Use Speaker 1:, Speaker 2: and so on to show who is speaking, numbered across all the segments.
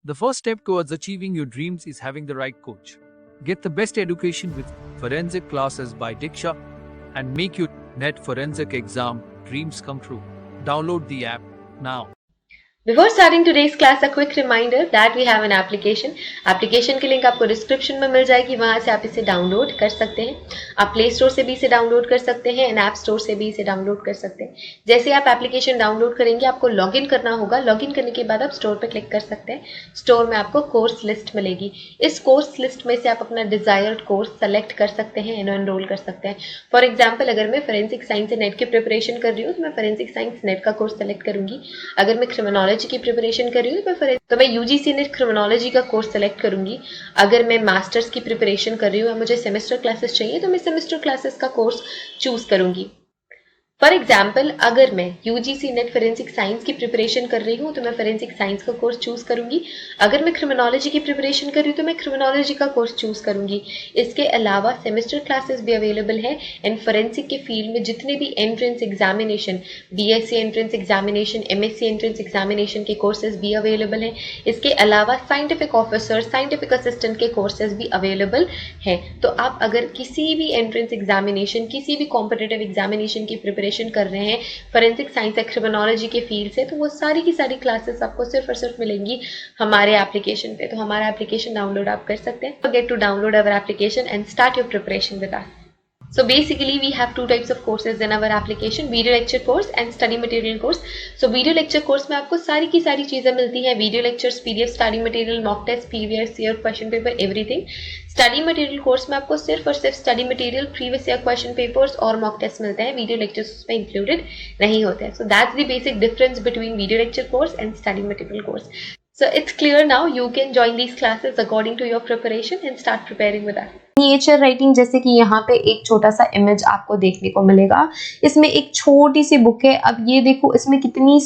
Speaker 1: The first step towards achieving your dreams is having the right coach. Get the best education with forensic classes by Diksha and make your NET forensic exam dreams come true. Download the app now.
Speaker 2: Before starting today's class, a quick reminder that we have an application. Application की link आपको description में मिल जाएगी, वहां से आप इसे download कर सकते हैं. आप प्ले स्टोर से भी इसे डाउनलोड कर सकते हैं एंड ऐप स्टोर से भी इसे डाउनलोड कर सकते हैं. जैसे आप एप्लीकेशन डाउनलोड करेंगे आपको लॉगिन करना होगा. लॉगिन करने के बाद आप स्टोर पर क्लिक कर सकते हैं. स्टोर में आपको कोर्स लिस्ट मिलेगी. इस कोर्स लिस्ट में से आप अपना डिजायर्ड कोर्स सेलेक्ट कर सकते हैं एंड एनरोल कर सकते हैं. फॉर एग्जाम्पल, अगर मैं फोरेंसिक साइंस नेट की प्रिपरेशन कर रही हूँ तो मैं फोरेंसिक साइंस नेट का कोर्स सेलेक्ट करूंगी. अगर मैं क्रिमिनोलॉजी की प्रिपरेशन कर रही हूँ तो मैं यूजीसी नेट क्रिमिनोलॉजी का कोर्स सेलेक्ट करूंगी. अगर मैं मास्टर्स की प्रिपरेशन कर रही हूँ और मुझे सेमेस्टर क्लासेस चाहिए तो मैं सेमेस्टर क्लासेस का कोर्स चूज करूंगी. फॉर एग्जाम्पल, अगर मैं यूजीसी नेट फोरेंसिक साइंस की प्रिपरेशन कर रही हूँ तो मैं फोरेंसिक साइंस का कोर्स चूज करूंगी. अगर मैं क्रिमिनोलॉजी की प्रिपरेशन कर रही हूँ तो मैं क्रिमिनोलॉजी का कोर्स चूज करूंगी. इसके अलावा सेमेस्टर क्लासेस भी अवेलेबल है एंड फोरेंसिक के फील्ड में जितने भी entrance examination, BSc entrance examination, MSc entrance examination के कोर्सेज भी अवेलेबल हैं. इसके अलावा साइंटिफिक ऑफिसर, साइंटिफिक असिस्टेंट के कोर्सेज भी अवेलेबल हैं. तो आप अगर किसी भी एंट्रेंस एग्जामिनेशन, किसी भी कॉम्पिटिटिव एग्जामिनेशन की प्रिपरेशन कर रहे हैं फोरेंसिक साइंस या क्रिमिनोलॉजी के फील्ड से, तो वो सारी की सारी क्लासेस आपको सिर्फ और सिर्फ मिलेंगी हमारे एप्लीकेशन पे. तो हमारा एप्लीकेशन डाउनलोड आप कर सकते हैं. Forget to download our application and start your preparation with us. So basically we have two types of courses in our application, video lecture course and study material course. So video lecture course में आपको सारी की सारी चीजें मिलती हैं. Video lectures, PDF, study material, mock test, previous year question paper, everything. Study material course में आपको सिर्फ और सिर्फ study material, previous year question papers और मॉक टेस्ट मिलते हैं. वीडियो लेक्चर्स उसमें इंक्लूडेड नहीं होते हैं. So that's the basic difference between video lecture course and study material course. So it's clear now. You can join these classes according to your preparation and start preparing with us.
Speaker 3: Miniature writing, जैसे कि यहाँ पे एक छोटा सा image आपको देखने को मिलेगा. इसमें एक छोटी सी बुक है. अब ये देखो इसमें कितनी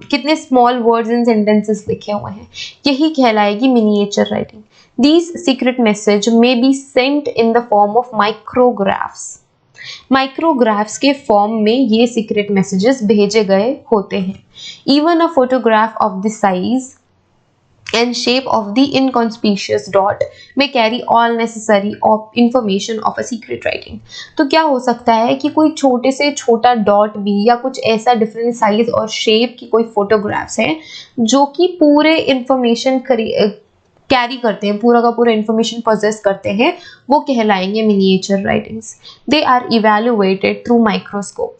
Speaker 3: कितने स्मॉल वर्ड्स एंड सेंटेंसेस लिखे हुए हैं. यही कहलाएगी miniature writing. These secret message may be sent in the form of micrographs. Micrographs के फॉर्म में ये सीक्रेट मैसेजेस भेजे गए होते हैं. Even a photograph of the size and shape of the inconspicuous dot may carry all necessary information of a secret writing. तो क्या हो सकता है कि कोई छोटे से छोटा डॉट भी या कुछ ऐसा डिफरेंट साइज और शेप की कोई फोटोग्राफ्स हैं जो कि पूरे इंफॉर्मेशन कैरी करते हैं, पूरा का पूरा इंफॉर्मेशन पोजेस करते हैं, वो कहलाएंगे miniature writings. They are evaluated through microscope.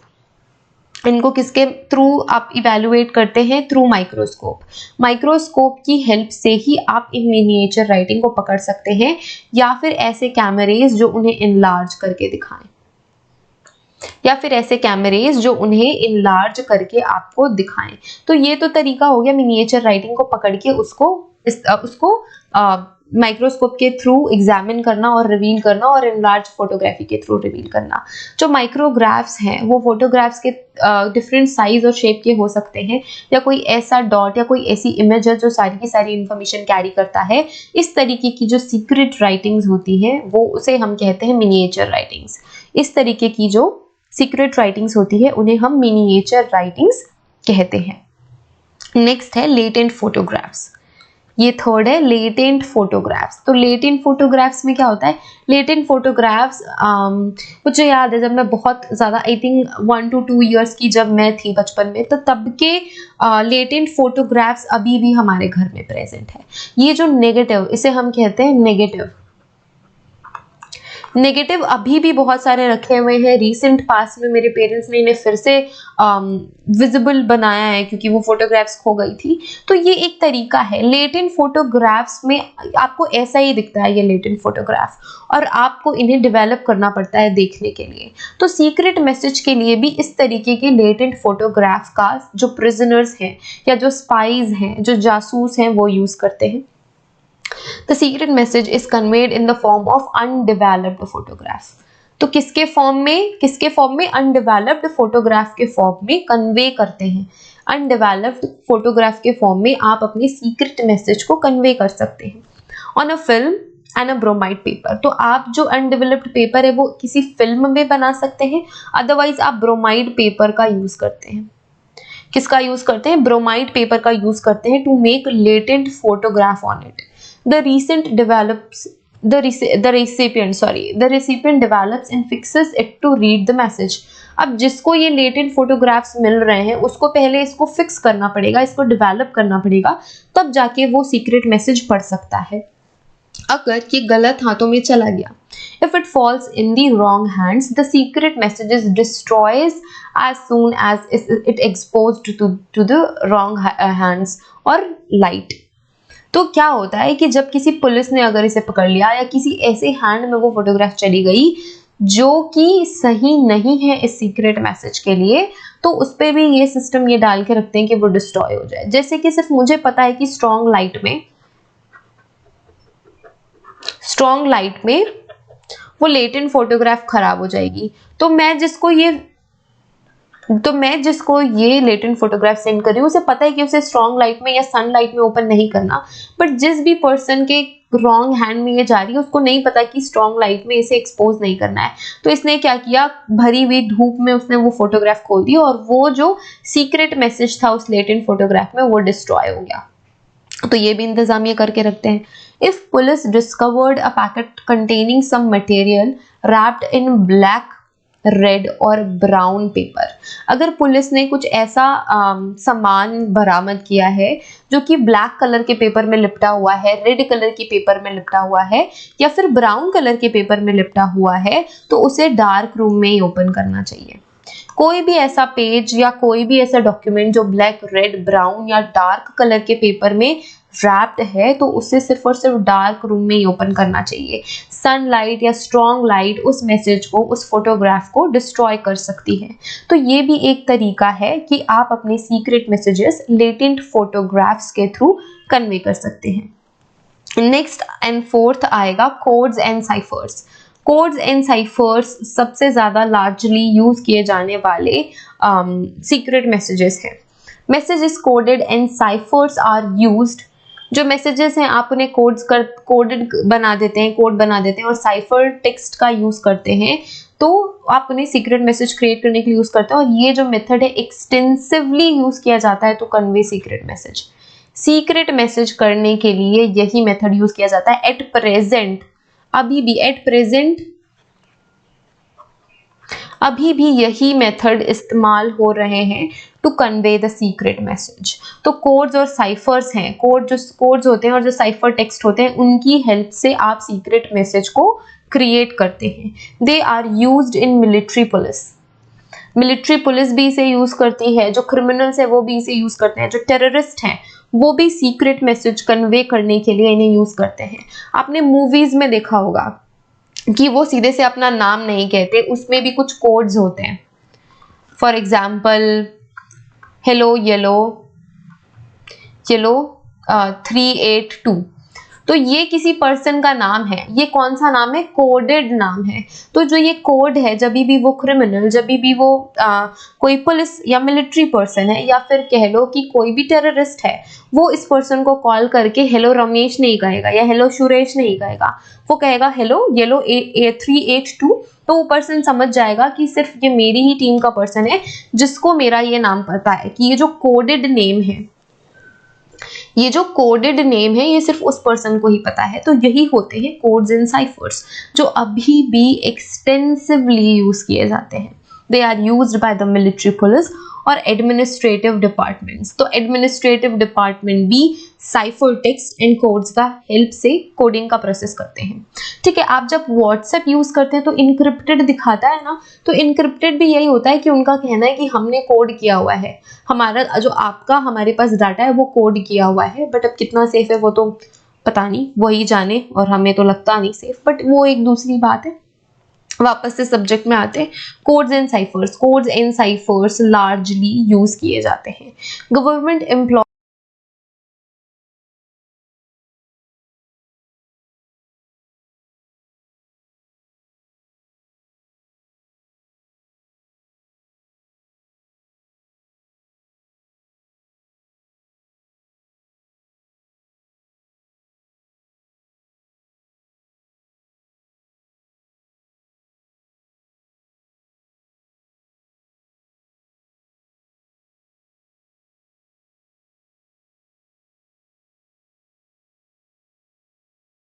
Speaker 3: इनको किसके थ्रू आप इवेल्युएट करते हैं? Through microscope. माइक्रोस्कोप की हेल्प से ही आप इन मिनिएचर राइटिंग को पकड़ सकते हैं या फिर ऐसे कैमरेज जो उन्हें इनलार्ज करके दिखाएं, आपको दिखाएं. तो ये तो तरीका हो गया मिनिएचर राइटिंग को पकड़ के उसको माइक्रोस्कोप के थ्रू एग्जामिन करना और रिवील करना और इनलार्ज फोटोग्राफी के थ्रू रिवील करना. जो माइक्रोग्राफ्स हैं वो फोटोग्राफ्स के डिफरेंट साइज और शेप के हो सकते हैं, या कोई ऐसा डॉट या कोई ऐसी इमेज है जो सारी की सारी इंफॉर्मेशन कैरी करता है. इस तरीके की जो सीक्रेट राइटिंग्स होती हैं वो उसे हम कहते हैं मिनिएचर राइटिंग्स. इस तरीके की जो सीक्रेट राइटिंग्स होती है उन्हें हम मिनिएचर राइटिंग्स कहते हैं. नेक्स्ट है लेटेंट फोटोग्राफ्स. ये थर्ड है लेटेंट फोटोग्राफ्स. तो लेटेंट फोटोग्राफ्स में क्या होता है? लेटेंट फोटोग्राफ्स मुझे याद है जब मैं बहुत ज़्यादा आई थिंक 1 to 2 years की जब मैं थी बचपन में, तो तब के लेटेंट फोटोग्राफ्स अभी भी हमारे घर में प्रेजेंट है. ये जो नेगेटिव, इसे हम कहते हैं नेगेटिव अभी भी बहुत सारे रखे हुए हैं. रिसेंट पास में मेरे पेरेंट्स ने इन्हें फिर से विजिबल बनाया है क्योंकि वो फोटोग्राफ्स खो गई थी. तो ये एक तरीका है. लेटेंट फोटोग्राफ्स में आपको ऐसा ही दिखता है ये लेटेंट फोटोग्राफ, और आपको इन्हें डेवलप करना पड़ता है देखने के लिए. तो सीक्रेट मैसेज के लिए भी इस तरीके के लेटेंट फोटोग्राफ का जो प्रिजनर्स हैं या जो स्पाइज हैं, जो जासूस हैं, वो यूज करते हैं. The secret message is conveyed in the form of undeveloped photograph. तो किसके फॉर्म में? अनडेवलप्ड फोटोग्राफ के फॉर्म में कन्वे करते हैं. अनडेवलप्ड फोटोग्राफ के फॉर्म में आप अपने सीक्रेट मैसेज को कन्वे कर सकते हैं on a film and a bromide paper. तो आप जो अनडेवलप्ड पेपर है वो किसी फिल्म में बना सकते हैं, अदरवाइज आप ब्रोमाइड पेपर का यूज करते हैं. किसका यूज करते हैं? ब्रोमाइड पेपर का यूज करते हैं to make latent photograph on it. The recipient develops and fixes it to read the message. अब जिसको ये लेटेंट फोटोग्राफ्स मिल रहे हैं उसको पहले इसको फिक्स करना पड़ेगा, इसको डेवलप करना पड़ेगा, तब जाके वो सीक्रेट मैसेज पढ़ सकता है. अगर ये गलत हाथों में चला गया, if it falls in the wrong hands, the secret message is destroys as soon as it exposed to the wrong hands or light. तो क्या होता है कि जब किसी पुलिस ने अगर इसे पकड़ लिया या किसी ऐसे हैंड में वो फोटोग्राफ चली गई जो कि सही नहीं है इस सीक्रेट मैसेज के लिए, तो उस पर भी ये सिस्टम ये डाल के रखते हैं कि वो डिस्ट्रॉय हो जाए. जैसे कि सिर्फ मुझे पता है कि स्ट्रॉन्ग लाइट में वो लेटेंट फोटोग्राफ खराब हो जाएगी, तो मैं जिसको ये लेटेंट फोटोग्राफ सेंड कर रही हूँ उसे पता है कि उसे स्ट्रॉन्ग लाइट में या सनलाइट में ओपन नहीं करना. बट जिस भी पर्सन के रॉन्ग हैंड में ये जा रही है उसको नहीं पता कि स्ट्रॉन्ग लाइट में इसे एक्सपोज नहीं करना है, तो इसने क्या किया, भरी हुई धूप में उसने वो फोटोग्राफ खोल दी और वो जो सीक्रेट मैसेज था उस लेटेंट फोटोग्राफ में वो डिस्ट्रॉय हो गया. तो ये भी इंतजाम ये करके रखते हैं. If police discovered a packet containing some material wrapped in black, red और ब्राउन पेपर, अगर पुलिस ने कुछ ऐसा सामान बरामद किया है जो कि ब्लैक कलर के पेपर में लिपटा हुआ है, रेड कलर के पेपर में लिपटा हुआ है या फिर ब्राउन कलर के पेपर में लिपटा हुआ है, तो उसे डार्क रूम में ही ओपन करना चाहिए. कोई भी ऐसा पेज या कोई भी ऐसा डॉक्यूमेंट जो ब्लैक, रेड, ब्राउन या डार्क कलर के पेपर में रैप्ड है तो उसे सिर्फ और सिर्फ डार्क रूम में ही ओपन करना चाहिए. सनलाइट या स्ट्रॉन्ग लाइट उस मैसेज को, उस फोटोग्राफ को डिस्ट्रॉय कर सकती है. तो ये भी एक तरीका है कि आप अपने सीक्रेट मैसेजेस लेटेंट फोटोग्राफ्स के थ्रू कन्वे कर सकते हैं. नेक्स्ट एंड फोर्थ आएगा codes and ciphers. Codes and ciphers सबसे ज़्यादा लार्जली यूज किए जाने वाले सीक्रेट मैसेजेस हैं. Messages coded and ciphers are used. जो मैसेजेस हैं आप उन्हें कोडेड बना देते हैं, कोड बना देते हैं और साइफर टेक्स्ट का यूज करते हैं, तो आप उन्हें सीक्रेट मैसेज क्रिएट करने के लिए यूज करते हैं. और ये जो मेथड है एक्सटेंसिवली यूज किया जाता है to convey secret message. Secret message करने के लिए यही मेथड यूज किया जाता है. एट प्रेजेंट अभी भी यही मेथड इस्तेमाल हो रहे हैं to convey the secret message. तो कोड्स और साइफर्स हैं, कोड्स होते हैं और जो साइफर टेक्स्ट होते हैं उनकी हेल्प से आप सीक्रेट मैसेज को क्रिएट करते हैं. They are used in military police भी इसे यूज करती है, जो क्रिमिनल्स है वो भी इसे यूज करते हैं, जो टेररिस्ट हैं वो भी सीक्रेट मैसेज कन्वे करने के लिए इन्हें यूज करते हैं. आपने मूवीज में देखा होगा कि वो सीधे से अपना नाम नहीं कहते, उसमें भी कुछ कोड्स होते हैं. फॉर एग्जाम्पल हेलो येलो 382, तो ये किसी पर्सन का नाम है. ये कौन सा नाम है? कोडेड नाम है. तो जो ये कोड है, जब भी वो क्रिमिनल, जब भी वो कोई पुलिस या मिलिट्री पर्सन है या फिर कह लो कि कोई भी टेररिस्ट है, वो इस पर्सन को कॉल करके हेलो रमेश नहीं कहेगा या हेलो सुरेश नहीं कहेगा, वो कहेगा हेलो येलो 382. तो वो पर्सन समझ जाएगा कि सिर्फ ये मेरी ही टीम का पर्सन है जिसको मेरा ये नाम पता है, कि ये जो कोडेड नेम है ये सिर्फ उस पर्सन को ही पता है. तो यही होते हैं कोड्स एंड साइफर्स जो अभी भी एक्सटेंसिवली यूज किए जाते हैं. They are used by the military police और एडमिनिस्ट्रेटिव डिपार्टमेंट्स. तो एडमिनिस्ट्रेटिव डिपार्टमेंट भी साइफर टेक्स्ट एंड कोड्स का हेल्प से कोडिंग का प्रोसेस करते हैं. ठीक है, आप जब व्हाट्सएप यूज करते हैं तो इनक्रिप्टेड दिखाता है ना, तो इनक्रिप्टेड भी यही होता है कि उनका कहना है कि हमने कोड किया हुआ है, हमारा जो आपका हमारे पास डाटा है वो कोड किया हुआ है. बट अब कितना सेफ है वो तो पता नहीं, वही जाने, और हमें तो लगता नहीं सेफ, बट वो एक दूसरी बात है. वापस से सब्जेक्ट में आते हैं. Codes and cyphers largely use किए जाते हैं. Government employ